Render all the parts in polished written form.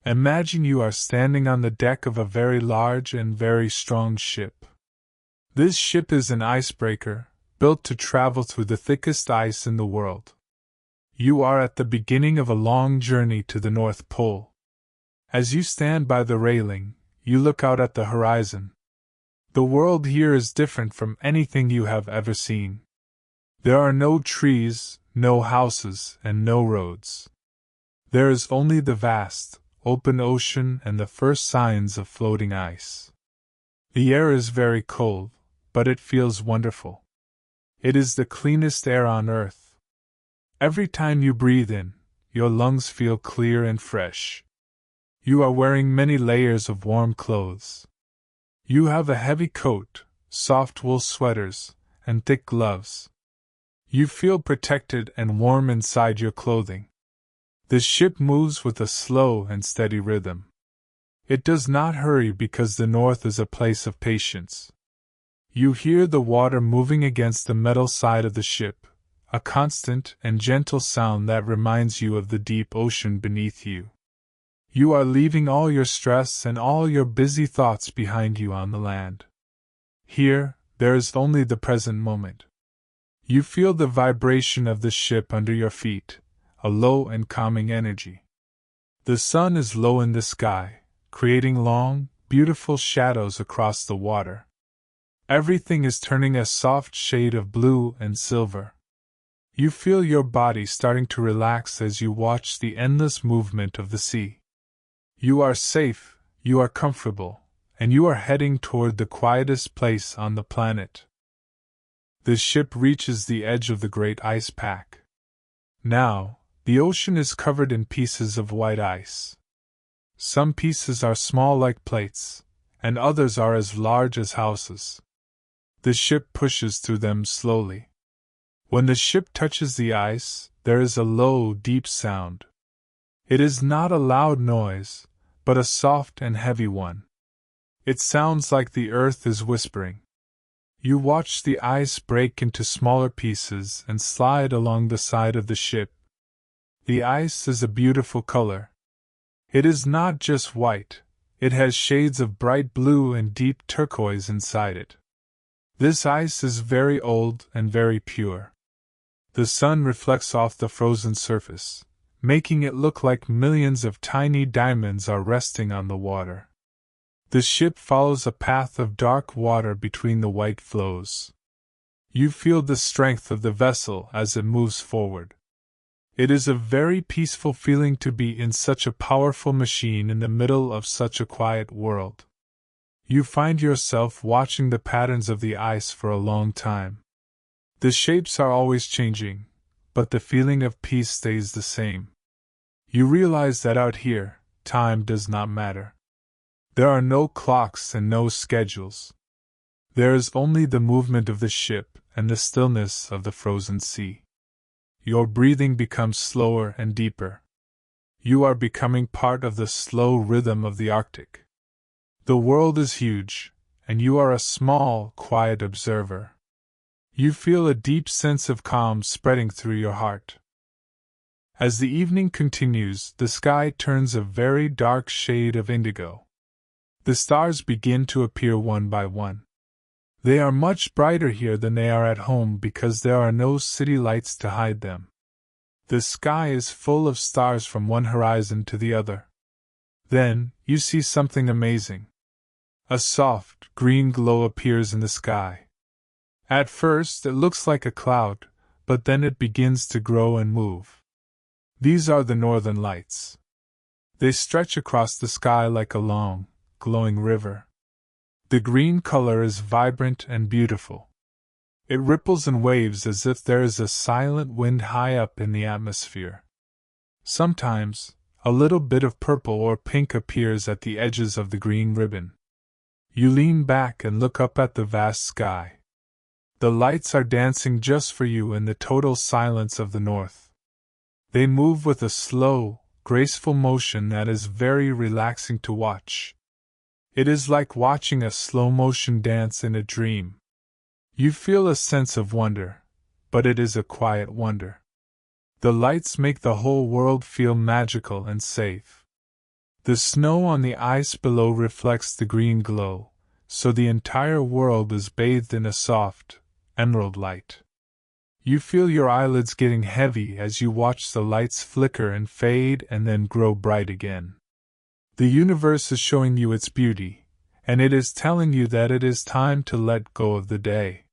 Imagine you are standing on the deck of a very large and very strong ship. This ship is an icebreaker, built to travel through the thickest ice in the world. You are at the beginning of a long journey to the North Pole. As you stand by the railing, you look out at the horizon. The world here is different from anything you have ever seen. There are no trees, no houses, and no roads. There is only the vast, open ocean and the first signs of floating ice. The air is very cold, but it feels wonderful. It is the cleanest air on earth. Every time you breathe in, your lungs feel clear and fresh. You are wearing many layers of warm clothes. You have a heavy coat, soft wool sweaters, and thick gloves. You feel protected and warm inside your clothing. The ship moves with a slow and steady rhythm. It does not hurry because the North is a place of patience. You hear the water moving against the metal side of the ship, a constant and gentle sound that reminds you of the deep ocean beneath you. You are leaving all your stress and all your busy thoughts behind you on the land. Here, there is only the present moment. You feel the vibration of the ship under your feet, a low and calming energy. The sun is low in the sky, creating long, beautiful shadows across the water. Everything is turning a soft shade of blue and silver. You feel your body starting to relax as you watch the endless movement of the sea. You are safe, you are comfortable, and you are heading toward the quietest place on the planet. The ship reaches the edge of the great ice pack. Now, the ocean is covered in pieces of white ice. Some pieces are small like plates, and others are as large as houses. The ship pushes through them slowly. When the ship touches the ice, there is a low, deep sound. It is not a loud noise, but a soft and heavy one. It sounds like the earth is whispering. You watch the ice break into smaller pieces and slide along the side of the ship. The ice is a beautiful color. It is not just white, it has shades of bright blue and deep turquoise inside it. This ice is very old and very pure. The sun reflects off the frozen surface, making it look like millions of tiny diamonds are resting on the water. The ship follows a path of dark water between the white floes. You feel the strength of the vessel as it moves forward. It is a very peaceful feeling to be in such a powerful machine in the middle of such a quiet world. You find yourself watching the patterns of the ice for a long time. The shapes are always changing, but the feeling of peace stays the same. You realize that out here, time does not matter. There are no clocks and no schedules. There is only the movement of the ship and the stillness of the frozen sea. Your breathing becomes slower and deeper. You are becoming part of the slow rhythm of the Arctic. The world is huge, and you are a small, quiet observer. You feel a deep sense of calm spreading through your heart. As the evening continues, the sky turns a very dark shade of indigo. The stars begin to appear one by one. They are much brighter here than they are at home because there are no city lights to hide them. The sky is full of stars from one horizon to the other. Then, you see something amazing. A soft, green glow appears in the sky. At first it looks like a cloud, but then it begins to grow and move. These are the northern lights. They stretch across the sky like a long, glowing river. The green color is vibrant and beautiful. It ripples and waves as if there is a silent wind high up in the atmosphere. Sometimes, a little bit of purple or pink appears at the edges of the green ribbon. You lean back and look up at the vast sky. The lights are dancing just for you in the total silence of the north. They move with a slow, graceful motion that is very relaxing to watch. It is like watching a slow-motion dance in a dream. You feel a sense of wonder, but it is a quiet wonder. The lights make the whole world feel magical and safe. The snow on the ice below reflects the green glow, so the entire world is bathed in a soft, emerald light. You feel your eyelids getting heavy as you watch the lights flicker and fade and then grow bright again. The universe is showing you its beauty, and it is telling you that it is time to let go of the day.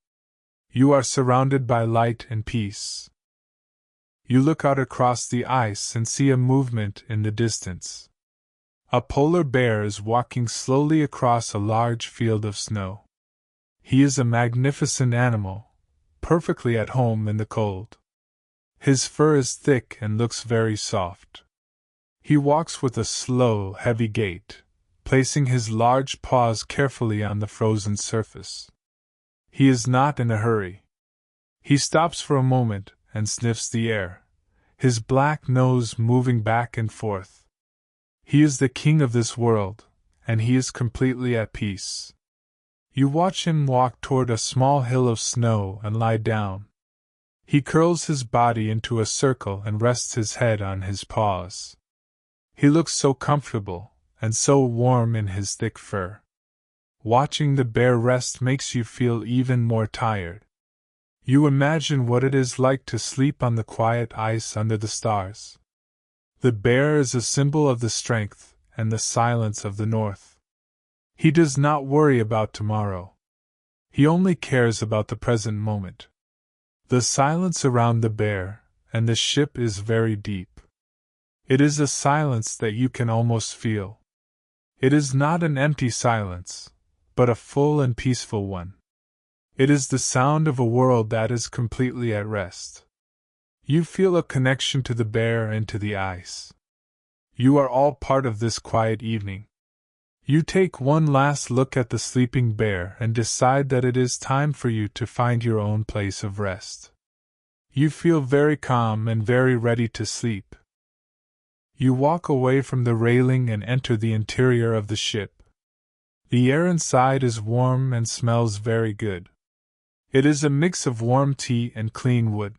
You are surrounded by light and peace. You look out across the ice and see a movement in the distance. A polar bear is walking slowly across a large field of snow. He is a magnificent animal, perfectly at home in the cold. His fur is thick and looks very soft. He walks with a slow, heavy gait, placing his large paws carefully on the frozen surface. He is not in a hurry. He stops for a moment and sniffs the air, his black nose moving back and forth. He is the king of this world, and he is completely at peace. You watch him walk toward a small hill of snow and lie down. He curls his body into a circle and rests his head on his paws. He looks so comfortable, and so warm in his thick fur. Watching the bear rest makes you feel even more tired. You imagine what it is like to sleep on the quiet ice under the stars. The bear is a symbol of the strength and the silence of the North. He does not worry about tomorrow. He only cares about the present moment. The silence around the bear and the ship is very deep. It is a silence that you can almost feel. It is not an empty silence, but a full and peaceful one. It is the sound of a world that is completely at rest. You feel a connection to the bear and to the ice. You are all part of this quiet evening. You take one last look at the sleeping bear and decide that it is time for you to find your own place of rest. You feel very calm and very ready to sleep. You walk away from the railing and enter the interior of the ship. The air inside is warm and smells very good. It is a mix of warm tea and clean wood.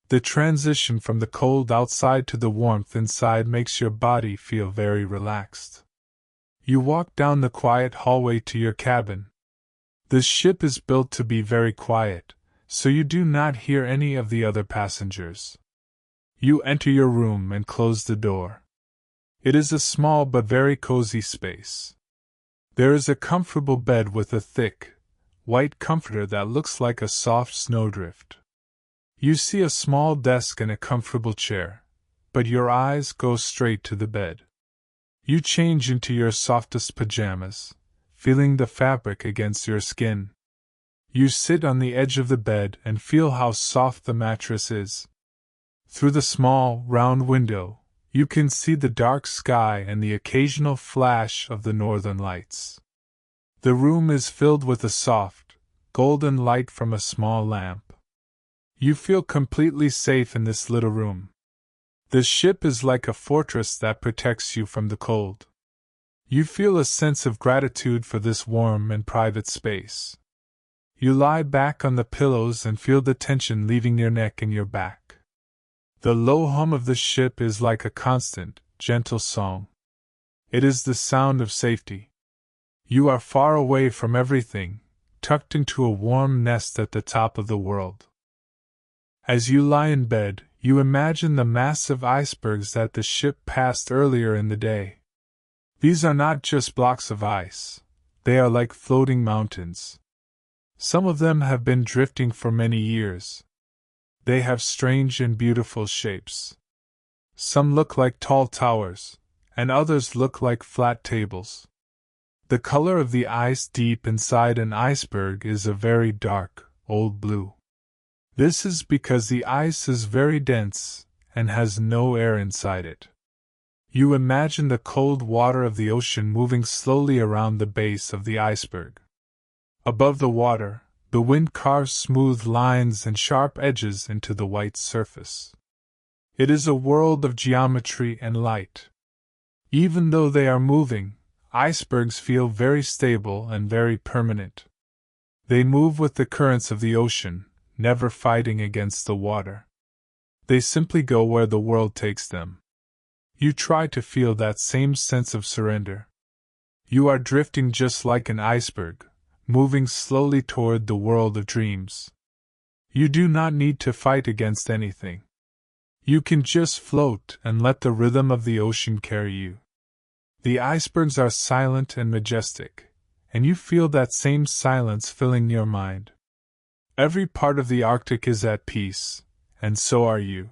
The transition from the cold outside to the warmth inside makes your body feel very relaxed. You walk down the quiet hallway to your cabin. The ship is built to be very quiet, so you do not hear any of the other passengers. You enter your room and close the door. It is a small but very cozy space. There is a comfortable bed with a thick, white comforter that looks like a soft snowdrift. You see a small desk and a comfortable chair, but your eyes go straight to the bed. You change into your softest pajamas, feeling the fabric against your skin. You sit on the edge of the bed and feel how soft the mattress is. Through the small, round window, you can see the dark sky and the occasional flash of the northern lights. The room is filled with a soft, golden light from a small lamp. You feel completely safe in this little room. The ship is like a fortress that protects you from the cold. You feel a sense of gratitude for this warm and private space. You lie back on the pillows and feel the tension leaving your neck and your back. The low hum of the ship is like a constant, gentle song. It is the sound of safety. You are far away from everything, tucked into a warm nest at the top of the world. As you lie in bed, you imagine the massive icebergs that the ship passed earlier in the day. These are not just blocks of ice, they are like floating mountains. Some of them have been drifting for many years. They have strange and beautiful shapes. Some look like tall towers, and others look like flat tables. The color of the ice deep inside an iceberg is a very dark, old blue. This is because the ice is very dense and has no air inside it. You imagine the cold water of the ocean moving slowly around the base of the iceberg. Above the water, the wind carves smooth lines and sharp edges into the white surface. It is a world of geometry and light. Even though they are moving, icebergs feel very stable and very permanent. They move with the currents of the ocean, never fighting against the water. They simply go where the world takes them. You try to feel that same sense of surrender. You are drifting just like an iceberg, moving slowly toward the world of dreams. You do not need to fight against anything. You can just float and let the rhythm of the ocean carry you. The icebergs are silent and majestic, and you feel that same silence filling your mind. Every part of the Arctic is at peace, and so are you.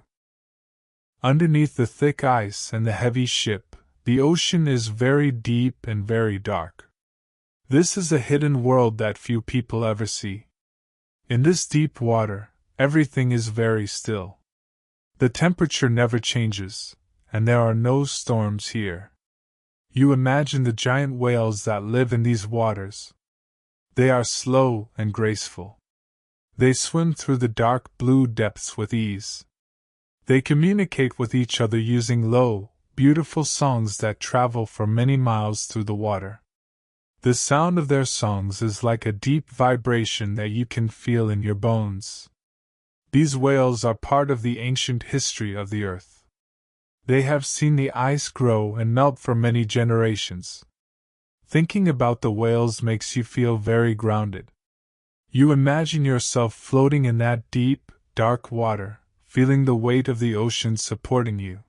Underneath the thick ice and the heavy ship, the ocean is very deep and very dark. This is a hidden world that few people ever see. In this deep water, everything is very still. The temperature never changes, and there are no storms here. You imagine the giant whales that live in these waters. They are slow and graceful. They swim through the dark blue depths with ease. They communicate with each other using low, beautiful songs that travel for many miles through the water. The sound of their songs is like a deep vibration that you can feel in your bones. These whales are part of the ancient history of the earth. They have seen the ice grow and melt for many generations. Thinking about the whales makes you feel very grounded. You imagine yourself floating in that deep, dark water, feeling the weight of the ocean supporting you.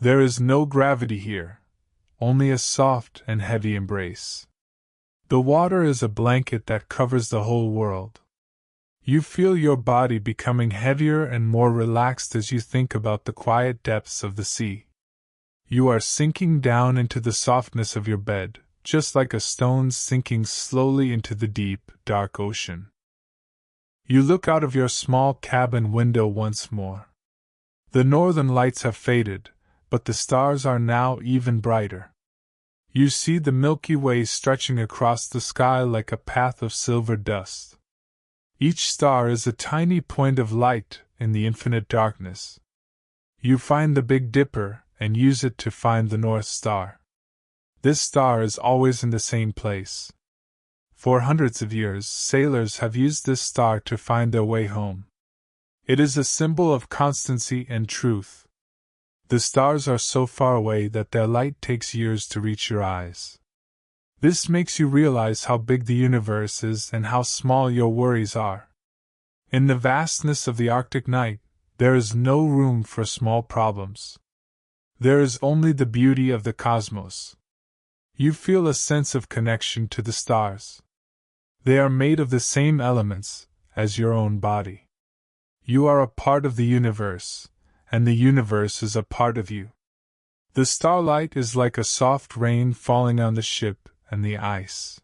There is no gravity here, only a soft and heavy embrace. The water is a blanket that covers the whole world. You feel your body becoming heavier and more relaxed as you think about the quiet depths of the sea. You are sinking down into the softness of your bed, just like a stone sinking slowly into the deep, dark ocean. You look out of your small cabin window once more. The northern lights have faded, but the stars are now even brighter. You see the Milky Way stretching across the sky like a path of silver dust. Each star is a tiny point of light in the infinite darkness. You find the Big Dipper and use it to find the North Star. This star is always in the same place. For hundreds of years, sailors have used this star to find their way home. It is a symbol of constancy and truth. The stars are so far away that their light takes years to reach your eyes. This makes you realize how big the universe is and how small your worries are. In the vastness of the Arctic night, there is no room for small problems. There is only the beauty of the cosmos. You feel a sense of connection to the stars. They are made of the same elements as your own body. You are a part of the universe, and the universe is a part of you. The starlight is like a soft rain falling on the ship and the ice.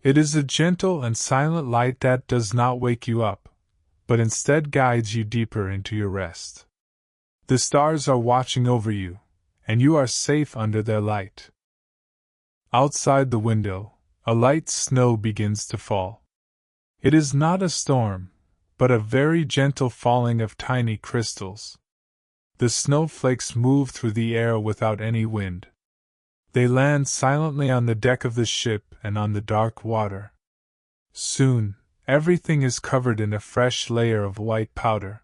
It is a gentle and silent light that does not wake you up, but instead guides you deeper into your rest. The stars are watching over you, and you are safe under their light. Outside the window, a light snow begins to fall. It is not a storm, but a very gentle falling of tiny crystals. The snowflakes move through the air without any wind. They land silently on the deck of the ship and on the dark water. Soon, everything is covered in a fresh layer of white powder.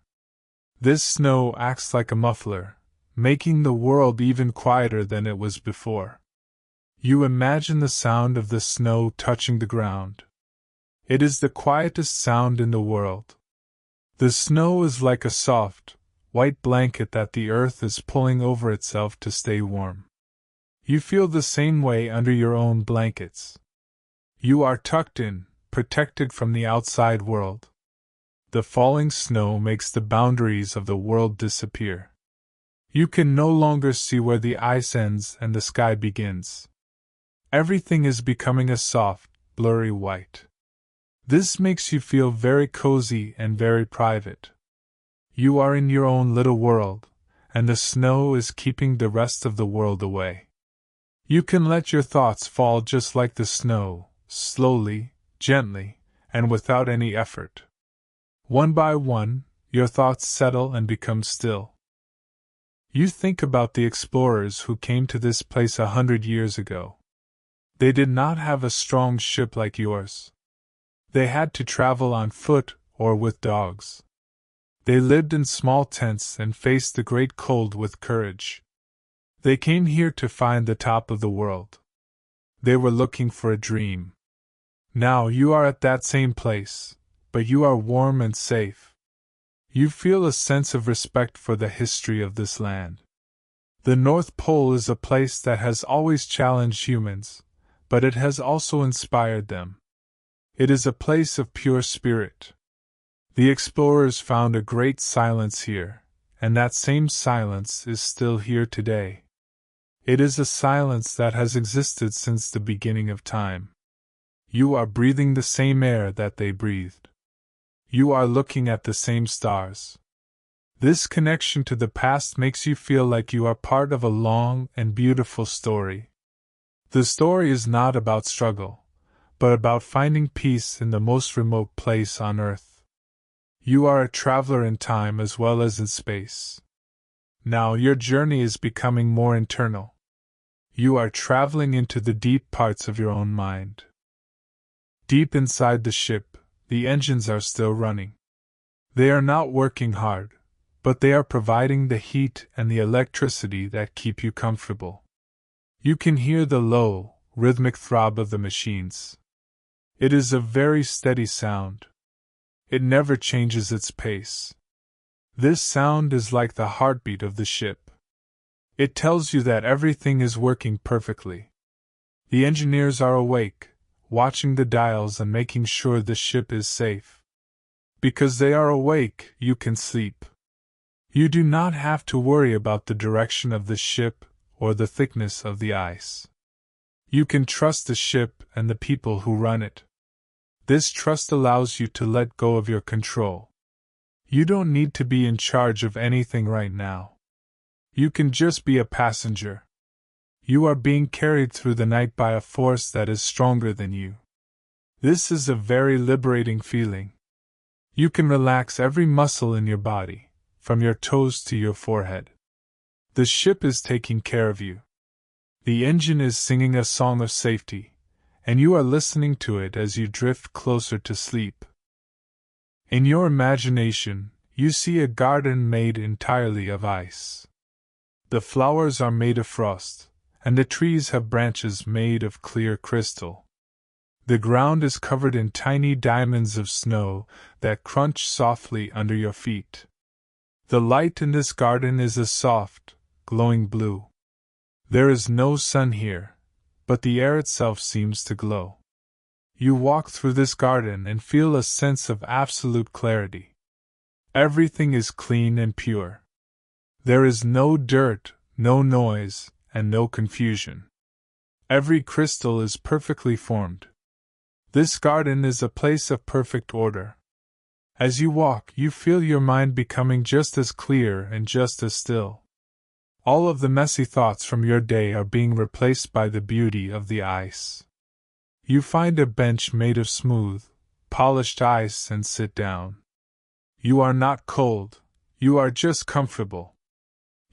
This snow acts like a muffler, making the world even quieter than it was before. You imagine the sound of the snow touching the ground. It is the quietest sound in the world. The snow is like a soft, white blanket that the earth is pulling over itself to stay warm. You feel the same way under your own blankets. You are tucked in, protected from the outside world. The falling snow makes the boundaries of the world disappear. You can no longer see where the ice ends and the sky begins. Everything is becoming a soft, blurry white. This makes you feel very cozy and very private. You are in your own little world, and the snow is keeping the rest of the world away. You can let your thoughts fall just like the snow, slowly, gently, and without any effort. One by one, your thoughts settle and become still. You think about the explorers who came to this place 100 years ago. They did not have a strong ship like yours. They had to travel on foot or with dogs. They lived in small tents and faced the great cold with courage. They came here to find the top of the world. They were looking for a dream. Now you are at that same place, but you are warm and safe. You feel a sense of respect for the history of this land. The North Pole is a place that has always challenged humans, but it has also inspired them. It is a place of pure spirit. The explorers found a great silence here, and that same silence is still here today. It is a silence that has existed since the beginning of time. You are breathing the same air that they breathed. You are looking at the same stars. This connection to the past makes you feel like you are part of a long and beautiful story. The story is not about struggle, but about finding peace in the most remote place on Earth. You are a traveler in time as well as in space. Now your journey is becoming more internal. You are traveling into the deep parts of your own mind. Deep inside the ship, the engines are still running. They are not working hard, but they are providing the heat and the electricity that keep you comfortable. You can hear the low, rhythmic throb of the machines. It is a very steady sound. It never changes its pace. This sound is like the heartbeat of the ship. It tells you that everything is working perfectly. The engineers are awake, watching the dials and making sure the ship is safe. Because they are awake, you can sleep. You do not have to worry about the direction of the ship or the thickness of the ice. You can trust the ship and the people who run it. This trust allows you to let go of your control. You don't need to be in charge of anything right now. You can just be a passenger. You are being carried through the night by a force that is stronger than you. This is a very liberating feeling. You can relax every muscle in your body, from your toes to your forehead. The ship is taking care of you. The engine is singing a song of safety, and you are listening to it as you drift closer to sleep. In your imagination, you see a garden made entirely of ice. The flowers are made of frost, and the trees have branches made of clear crystal. The ground is covered in tiny diamonds of snow that crunch softly under your feet. The light in this garden is a soft, glowing blue. There is no sun here, but the air itself seems to glow. You walk through this garden and feel a sense of absolute clarity. Everything is clean and pure. There is no dirt, no noise, and no confusion. Every crystal is perfectly formed. This garden is a place of perfect order. As you walk, you feel your mind becoming just as clear and just as still. All of the messy thoughts from your day are being replaced by the beauty of the ice. You find a bench made of smooth, polished ice and sit down. You are not cold, you are just comfortable.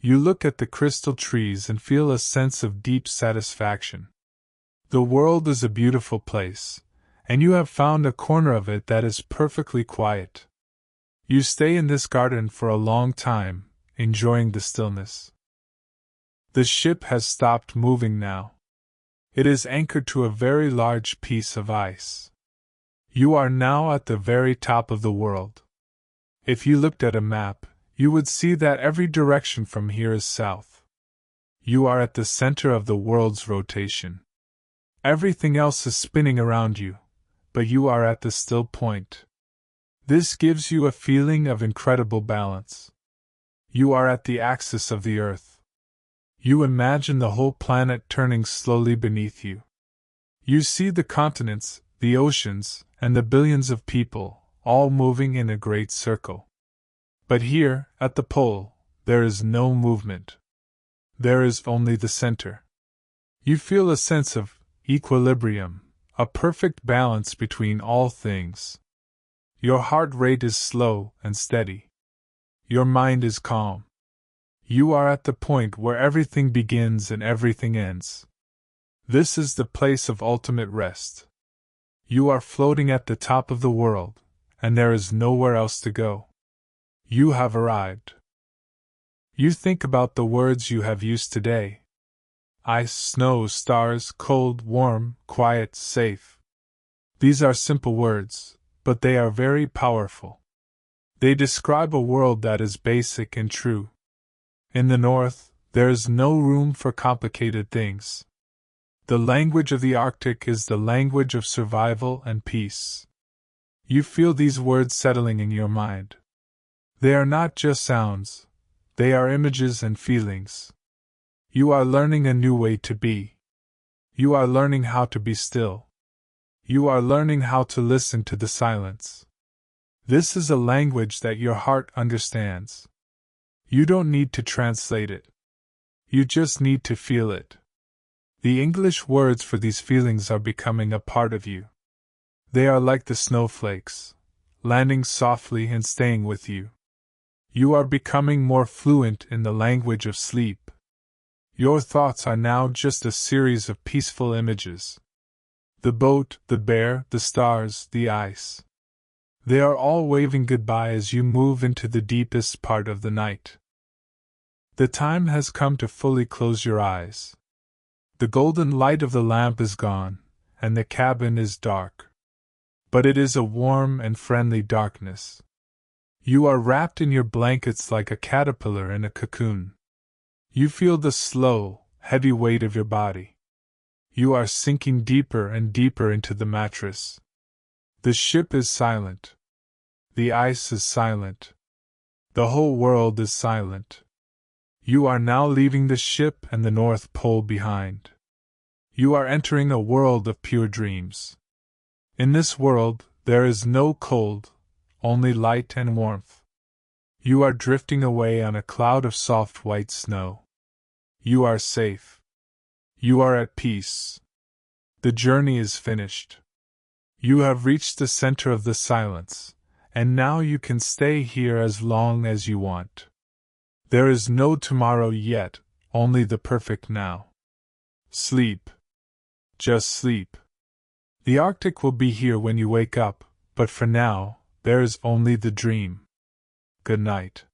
You look at the crystal trees and feel a sense of deep satisfaction. The world is a beautiful place, and you have found a corner of it that is perfectly quiet. You stay in this garden for a long time, enjoying the stillness. The ship has stopped moving now. It is anchored to a very large piece of ice. You are now at the very top of the world. If you looked at a map, you would see that every direction from here is south. You are at the center of the world's rotation. Everything else is spinning around you, but you are at the still point. This gives you a feeling of incredible balance. You are at the axis of the Earth. You imagine the whole planet turning slowly beneath you. You see the continents, the oceans, and the billions of people, all moving in a great circle. But here, at the pole, there is no movement. There is only the center. You feel a sense of equilibrium, a perfect balance between all things. Your heart rate is slow and steady. Your mind is calm. You are at the point where everything begins and everything ends. This is the place of ultimate rest. You are floating at the top of the world, and there is nowhere else to go. You have arrived. You think about the words you have used today, Ice, snow, stars, cold, warm, quiet, safe. These are simple words, but they are very powerful. They describe a world that is basic and true. In the North, there is no room for complicated things. The language of the Arctic is the language of survival and peace. You feel these words settling in your mind. They are not just sounds, they are images and feelings. You are learning a new way to be. You are learning how to be still. You are learning how to listen to the silence. This is a language that your heart understands. You don't need to translate it. You just need to feel it. The English words for these feelings are becoming a part of you. They are like the snowflakes, landing softly and staying with you. You are becoming more fluent in the language of sleep. Your thoughts are now just a series of peaceful images. The boat, the bear, the stars, the ice. They are all waving goodbye as you move into the deepest part of the night. The time has come to fully close your eyes. The golden light of the lamp is gone, and the cabin is dark. But it is a warm and friendly darkness. You are wrapped in your blankets like a caterpillar in a cocoon. You feel the slow, heavy weight of your body. You are sinking deeper and deeper into the mattress. The ship is silent. The ice is silent. The whole world is silent. You are now leaving the ship and the North Pole behind. You are entering a world of pure dreams. In this world, there is no cold, only light and warmth. You are drifting away on a cloud of soft white snow. You are safe. You are at peace. The journey is finished. You have reached the center of the silence, and now you can stay here as long as you want. There is no tomorrow yet, only the perfect now. Sleep. Just sleep. The Arctic will be here when you wake up, but for now, there is only the dream. Good night.